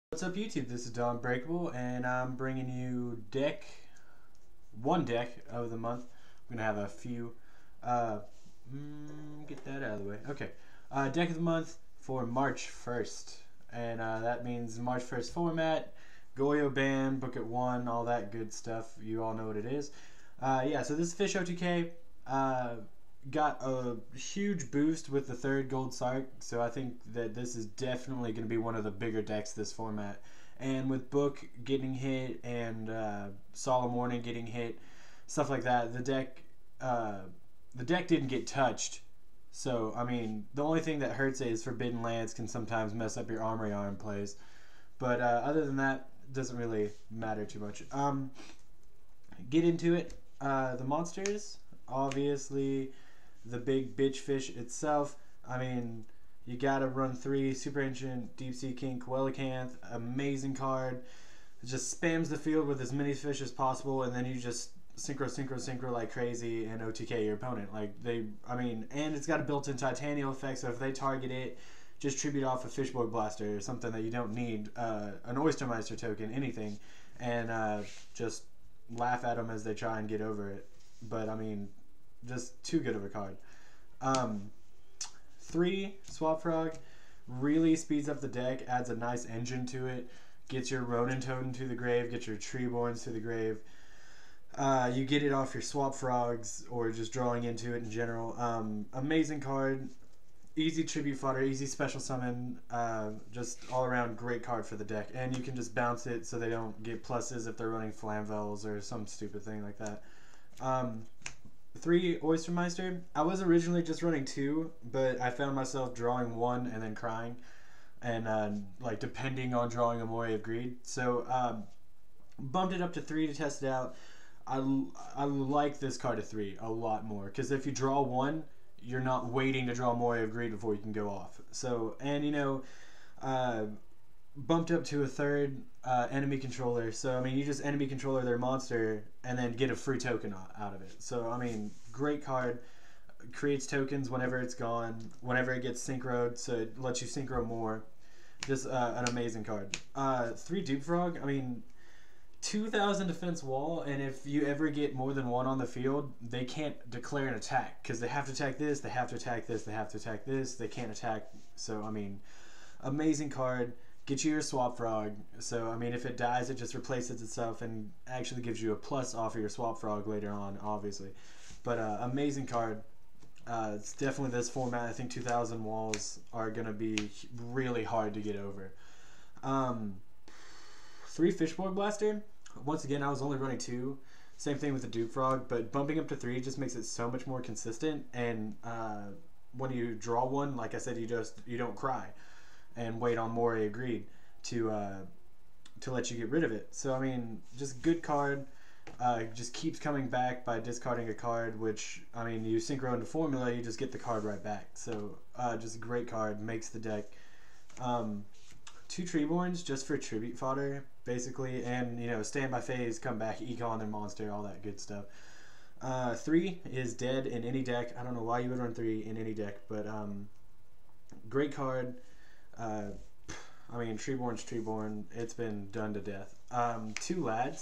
What's up YouTube, this is Don Breakable and I'm bringing you one deck of the month. I'm going to have a few, get that out of the way. Okay, deck of the month for March 1st, and that means March 1st format, Goyo ban, book at 1, all that good stuff, you all know what it is. Yeah, so this is FishOTK, got a huge boost with the third gold sark, so I think that this is definitely going to be one of the bigger decks this format. And with book getting hit and solemn warning getting hit, stuff like that, the deck didn't get touched. So I mean, the only thing that hurts it is Forbidden Lance can sometimes mess up your Armory Arm plays, but other than that, it doesn't really matter too much. Get into it. The monsters, obviously the big bitch fish itself. I mean, you gotta run 3 Super Ancient, Deep Sea King, Coelacanth, amazing card. It just spams the field with as many fish as possible, and then you just synchro like crazy and OTK your opponent. And it's got a built-in Titanium effect, so if they target it, just tribute off a Fishboard Blaster or something that you don't need, an Oystermeister token, anything, and just laugh at them as they try and get over it. But I mean, just too good of a card. 3 Swap Frog really speeds up the deck, adds a nice engine to it, gets your Ronin Totem to the grave, gets your Treeborns to the grave. You get it off your Swap Frogs or just drawing into it in general. Amazing card, easy tribute fodder, easy special summon, just all around great card for the deck. And you can just bounce it so they don't get pluses if they're running Flamvels or some stupid thing like that. 3 Oystermeister. I was originally just running 2, but I found myself drawing 1 and then crying, and like depending on drawing a Moray of Greed. So bumped it up to 3 to test it out. I like this card at 3 a lot more, because if you draw 1, you're not waiting to draw Moray of Greed before you can go off. So, and you know, bumped up to a 3rd enemy controller. So I mean, you just enemy controller their monster and then get a free token out of it. So I mean, great card. Creates tokens whenever it's gone, whenever it gets synchroed, so it lets you synchro more. Just an amazing card. 3 Dupe Frog. I mean, 2,000 defense wall, and if you ever get more than 1 on the field, they can't declare an attack, because they have to attack this, they have to attack this, they have to attack this, they can't attack. So I mean, amazing card. Get you your Swap Frog, so I mean, if it dies, it just replaces itself and actually gives you a plus off of your Swap Frog later on, obviously. But amazing card. It's definitely this format. I think 2,000 walls are going to be really hard to get over. 3 Fishboard Blaster. Once again, I was only running 2. Same thing with the Dupe Frog, but bumping up to 3 just makes it so much more consistent. And when you draw 1, like I said, you don't cry and wait on Moray of Greed to let you get rid of it. So I mean, just good card. Just keeps coming back by discarding a card, which I mean, you synchro into formula, you just get the card right back. So just a great card, makes the deck. 2 Treeborns just for tribute fodder, basically, and you know, stand by phase, come back, econ their monster, all that good stuff. 3 is dead in any deck. I don't know why you would run 3 in any deck, but great card. I mean, Treeborn's Treeborn. It's been done to death. 2 Lads.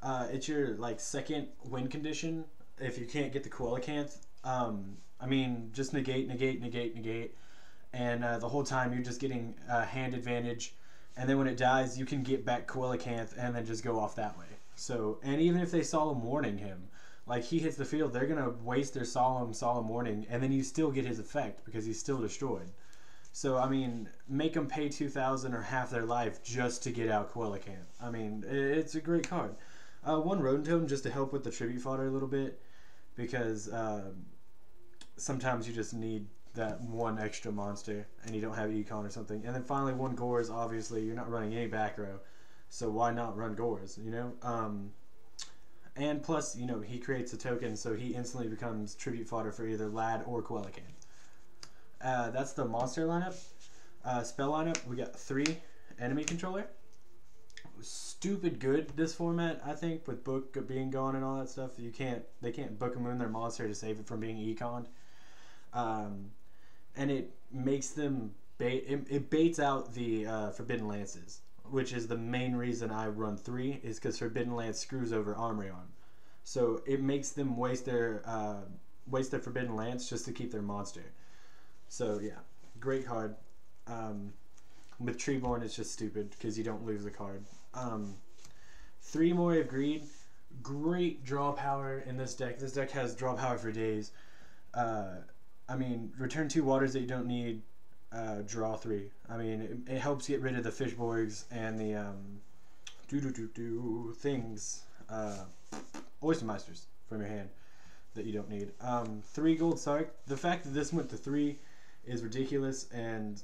It's your like 2nd win condition if you can't get the Coelacanth. I mean, just negate, and the whole time you're just getting hand advantage. And then when it dies, you can get back Coelacanth and then just go off that way. So, and even if they solemn warning him, like he hits the field, they're gonna waste their solemn warning, and then you still get his effect because he's still destroyed. So, I mean, make them pay 2,000 or half their life just to get out Coelacanth. I mean, it's a great card. 1 Ronin Totem just to help with the tribute fodder a little bit, because sometimes you just need that 1 extra monster and you don't have Econ or something. And then finally 1 Gores. Obviously, you're not running any back row, so why not run Gores, you know? And plus, you know, he creates a token, so he instantly becomes tribute fodder for either Lad or Coelacanth. That's the monster lineup. Spell lineup, we got 3 enemy controller. Stupid good this format, I think, with book being gone and all that stuff. They can't book a moon their monster to save it from being econed. And it makes them it baits out the Forbidden Lances. which is the main reason I run 3, is because Forbidden Lance screws over Armory Arm. So it makes them waste their Forbidden Lance just to keep their monster. So yeah, great card. With Treeborn, it's just stupid because you don't lose the card. 3 more of Greed. Great draw power in this deck. This deck has draw power for days. I mean, return 2 waters that you don't need. Draw 3. I mean, it helps get rid of the Fishborgs and the things, Oystermeisters from your hand that you don't need. 3 gold Sark. The fact that this went to 3 is ridiculous, and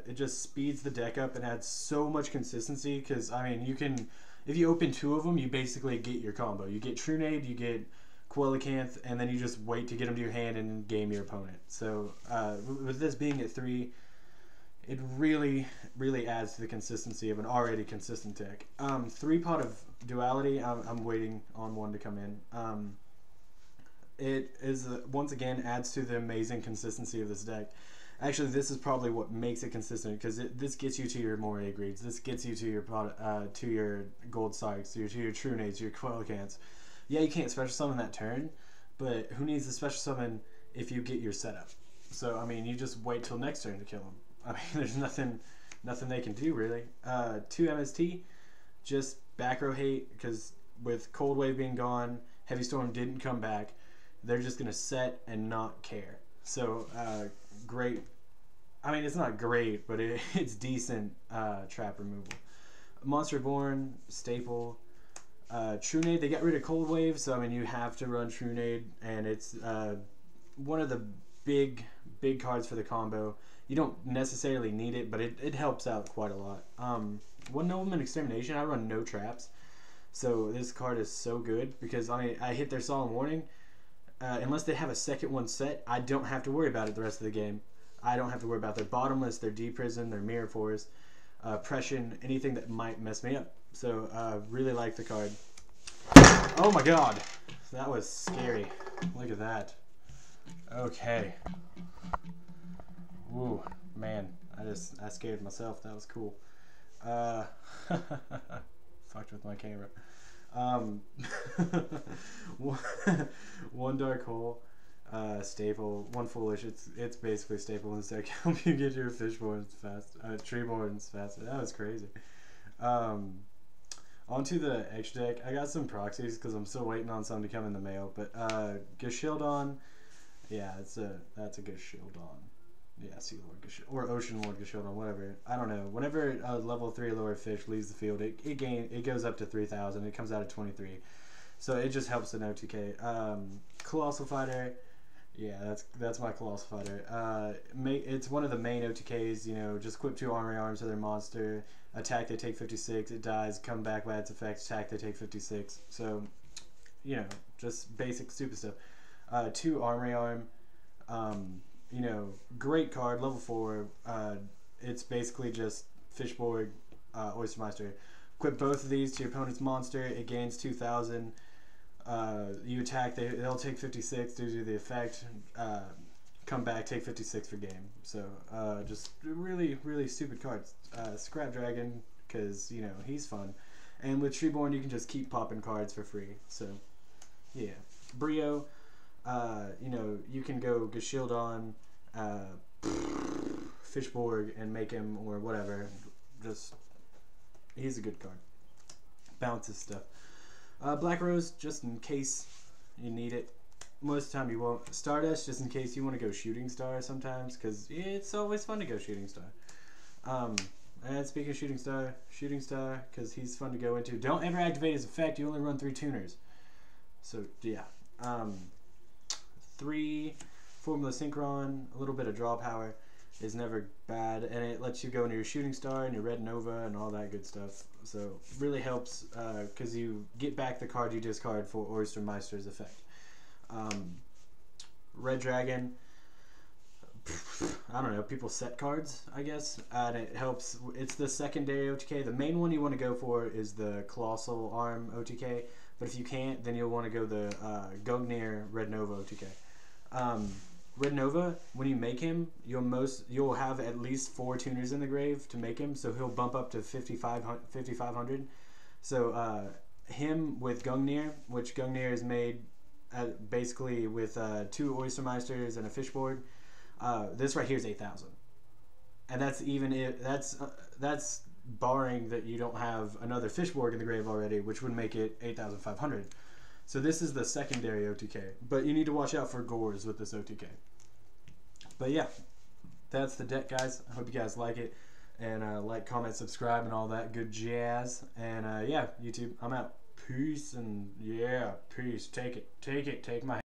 it just speeds the deck up and adds so much consistency. Because I mean, you can, if you open 2 of them, you basically get your combo. You get Trunade, you get Quellacanth, and then you just wait to get them to your hand and game your opponent. So with this being at 3, it really adds to the consistency of an already consistent deck. 3 pot of Duality. I'm waiting on one to come in. It is once again adds to the amazing consistency of this deck. Actually, this is probably what makes it consistent, because this gets you to your Moray Greeds. This gets you to your Gold Sarks, to your Trunades, your Quellacanths. Yeah, you can't special summon that turn, but who needs to special summon if you get your setup? So I mean, you just wait till next turn to kill them. I mean, there's nothing they can do really. 2 MST, just back row hate, because with Cold Wave being gone, Heavy Storm didn't come back. They're just gonna set and not care. So great. I mean, it's not great, but it's decent trap removal. Monster Born, staple. Trunade, they got rid of Cold Wave, so I mean, you have to run Trunade, and it's one of the big cards for the combo. You don't necessarily need it, but it helps out quite a lot. 1 Nobleman Extermination, I run no traps, so this card is so good, because I mean, I hit their Solemn Warning. Unless they have a second one set, I don't have to worry about it the rest of the game. I don't have to worry about their Bottomless, their Deep Prison, their Mirror Forest, Pression, anything that might mess me up. So really like the card. Oh my god, that was scary. Look at that. Okay. Woo, man, I scared myself. That was cool. Fucked with my camera. 1 Dark Hole, staple, 1 Foolish. It's basically staple in this deck. Help you get your Fishborns fast, Treeborns faster. That was crazy. Onto the extra deck. I got some proxies because I'm still waiting on some to come in the mail. But Gashildon, yeah, that's a Gashildon. Yeah, Sea Lord Gashildon, or Ocean Lord Gashildon, whatever. I don't know. Whenever a level 3 lower fish leaves the field, it goes up to 3,000. It comes out at 23, so it just helps in OTK. Colossal Fighter, yeah, that's my Colossal Fighter. It's one of the main OTKs. You know, just equip 2 Armory Arms to their monster. Attack, they take 56. It dies. Come back by its effect. Attack, they take 56. So, you know, just basic stupid stuff. 2 Armory Arm. You know, great card, level 4. It's basically just Fishborg, Oystermeister. Equip both of these to your opponent's monster. It gains 2,000. You attack, they'll take 56 due to the effect. Come back, take 56 for game. So just really stupid cards. Scrap Dragon, because you know he's fun, and with Treeborn you can just keep popping cards for free. So yeah, Brio. You know, you can go Gashildon, Fishborg, and make him, or whatever. Just, he's a good card. Bounces stuff. Black Rose, just in case you need it. Most of the time you won't. Stardust, just in case you want to go Shooting Star sometimes, because it's always fun to go Shooting Star. And speaking of Shooting Star, because he's fun to go into. Don't ever activate his effect. You only run 3 tuners. So yeah. 3 Formula Synchron, a little bit of draw power is never bad, and it lets you go into your Shooting Star and your Red Nova and all that good stuff. So really helps because you get back the card you discard for Oystermeister's effect. Red Dragon, I don't know, people set cards, I guess, and it helps. It's the secondary OTK. The main one you want to go for is the Colossal Arm OTK, but if you can't, then you'll want to go the Gungnir Red Nova OTK. Red Nova, when you make him, you'll have at least 4 tuners in the grave to make him, so he'll bump up to 5,500. So him with Gungnir, which Gungnir is made basically with 2 Oystermeisters and a Fishboard. This right here is 8,000, and that's even if that's barring that you don't have another Fishboard in the grave already, which would make it 8,500. So this is the secondary OTK, but you need to watch out for gores with this OTK. But yeah, that's the deck, guys. I hope you guys like it, and like, comment, subscribe, and all that good jazz. And yeah, YouTube, I'm out. Peace, and yeah, peace. Take my